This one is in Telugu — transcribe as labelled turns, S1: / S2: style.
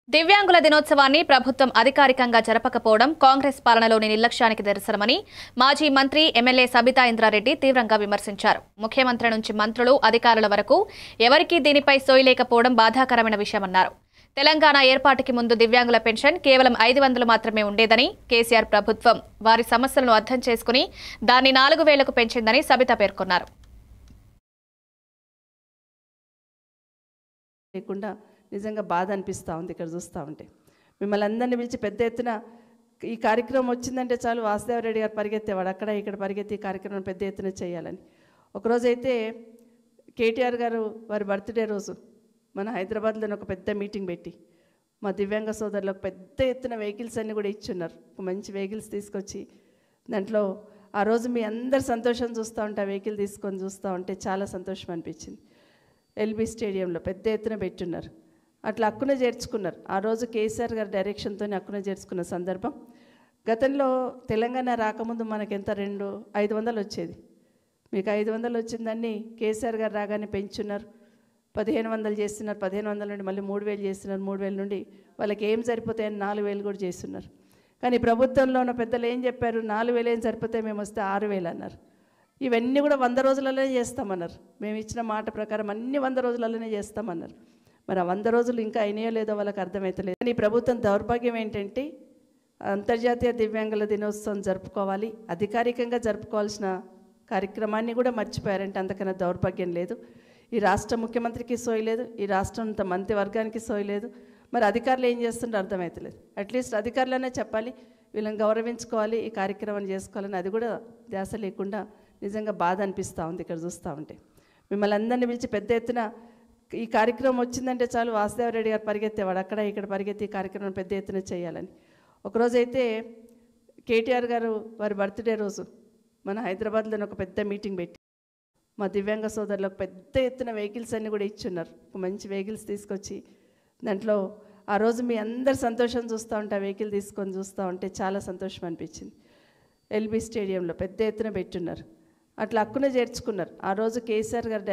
S1: దివ్యాంగుల దినోత్సవాన్ని ప్రభుత్వం అధికారికంగా జరపకపోవడం కాంగ్రెస్ పాలనలోని నిర్లక్ష్యానికి నిరసనమని మాజీ మంత్రి ఎమ్మెల్యే సబితా ఇంద్రారెడ్డి తీవ్రంగా విమర్శించారు. ముఖ్యమంత్రి నుంచి మంత్రులు అధికారుల వరకు ఎవరికీ దీనిపై సోయి లేకపోవడం బాధాకరమైన విషయమన్నారు. తెలంగాణ ఏర్పాటుకి ముందు దివ్యాంగుల పెన్షన్ కేవలం 500 మాత్రమే ఉండేదని, కేసీఆర్ ప్రభుత్వం వారి సమస్యలను అర్థం చేసుకుని దాన్ని 4000కు పెంచిందని సబిత పేర్కొన్నారు.
S2: నిజంగా బాధ అనిపిస్తూ ఉంది ఇక్కడ చూస్తూ ఉంటే. మిమ్మల్ని అందరినీ పిలిచి పెద్ద ఎత్తున ఈ కార్యక్రమం వచ్చిందంటే చాలు వాసుదేవరెడ్డి గారు పరిగెత్తేవాడు, అక్కడ ఇక్కడ పరిగెత్తి ఈ కార్యక్రమం పెద్ద ఎత్తున చేయాలని. ఒకరోజైతే కేటీఆర్ గారు వారి బర్త్డే రోజు మన హైదరాబాద్లోని ఒక పెద్ద మీటింగ్ పెట్టి మా దివ్యాంగ సోదరులకు పెద్ద ఎత్తున వెహికల్స్ అన్నీ కూడా ఇచ్చున్నారు. ఒక మంచి వెహికల్స్ తీసుకొచ్చి దాంట్లో ఆ రోజు మీ అందరు సంతోషం చూస్తూ ఉంటే, ఆ వెహికల్ తీసుకొని చూస్తూ ఉంటే చాలా సంతోషం అనిపించింది. ఎల్బీ స్టేడియంలో పెద్ద ఎత్తున పెట్టున్నారు. అట్లా హక్కున చేర్చుకున్నారు. ఆ రోజు కేసీఆర్ గారి డైరెక్షన్తో హక్కున చేర్చుకున్న సందర్భం. గతంలో తెలంగాణ రాకముందు మనకి ఎంత 500 వచ్చేది. మీకు 500 వచ్చిందని కేసీఆర్ గారు రాగానే పెంచున్నారు. 1500 చేస్తున్నారు. 1500 నుండి మళ్ళీ 3000 చేస్తున్నారు. 3000 నుండి వాళ్ళకి ఏం సరిపోతాయని 4000 కూడా చేస్తున్నారు. కానీ ప్రభుత్వంలో ఉన్న పెద్దలు ఏం చెప్పారు, 4000 ఏం సరిపోతాయి, మేము వస్తే 6000 అన్నారు. ఇవన్నీ కూడా 100 రోజులలోనే చేస్తామన్నారు. మేము ఇచ్చిన మాట ప్రకారం అన్ని 100 రోజులలోనే చేస్తామన్నారు. మరి ఆ 100 రోజులు ఇంకా అయినాయో లేదో వాళ్ళకి అర్థమవుతలేదు. కానీ ప్రభుత్వం దౌర్భాగ్యం ఏంటంటే అంతర్జాతీయ దివ్యాంగుల దినోత్సవం జరుపుకోవాలి, అధికారికంగా జరుపుకోవాల్సిన కార్యక్రమాన్ని కూడా మర్చిపోయారంటే అంతకన్నా దౌర్భాగ్యం లేదు. ఈ రాష్ట్ర ముఖ్యమంత్రికి సోయి లేదు, ఈ రాష్ట్రం మంత్రివర్గానికి సోయి లేదు. మరి అధికారులు ఏం చేస్తుంటే అర్థమవుతలేదు. అట్లీస్ట్ అధికారులనే చెప్పాలి, వీళ్ళని గౌరవించుకోవాలి, ఈ కార్యక్రమం చేసుకోవాలని. అది కూడా ధ్యాస లేకుండా నిజంగా బాధ అనిపిస్తూ ఉంది ఇక్కడ చూస్తూ ఉంటే. మిమ్మల్ని అందరినీ పిలిచి పెద్ద ఎత్తున ఈ కార్యక్రమం వచ్చిందంటే చాలు వాసుదేవరెడ్డి గారు పరిగెత్తేవాడు, అక్కడ ఇక్కడ పరిగెత్తి ఈ కార్యక్రమం పెద్ద ఎత్తున చేయాలని. ఒకరోజైతే కేటీఆర్ గారు వారి బర్త్డే రోజు మన హైదరాబాద్లోని ఒక పెద్ద మీటింగ్ పెట్టి మా దివ్యాంగ సోదరులకు పెద్ద ఎత్తున వెహికల్స్ అన్నీ కూడా ఇచ్చున్నారు. ఒక మంచి వెహికల్స్ తీసుకొచ్చి దాంట్లో ఆ రోజు మీ అందరు సంతోషం చూస్తూ ఉంటే, ఆ వెహికల్ తీసుకొని చూస్తూ ఉంటే చాలా సంతోషం అనిపించింది. ఎల్బీ స్టేడియంలో పెద్ద ఎత్తున పెట్టున్నారు. అట్లా హక్కున చేర్చుకున్నారు. ఆ రోజు కేసీఆర్ గారు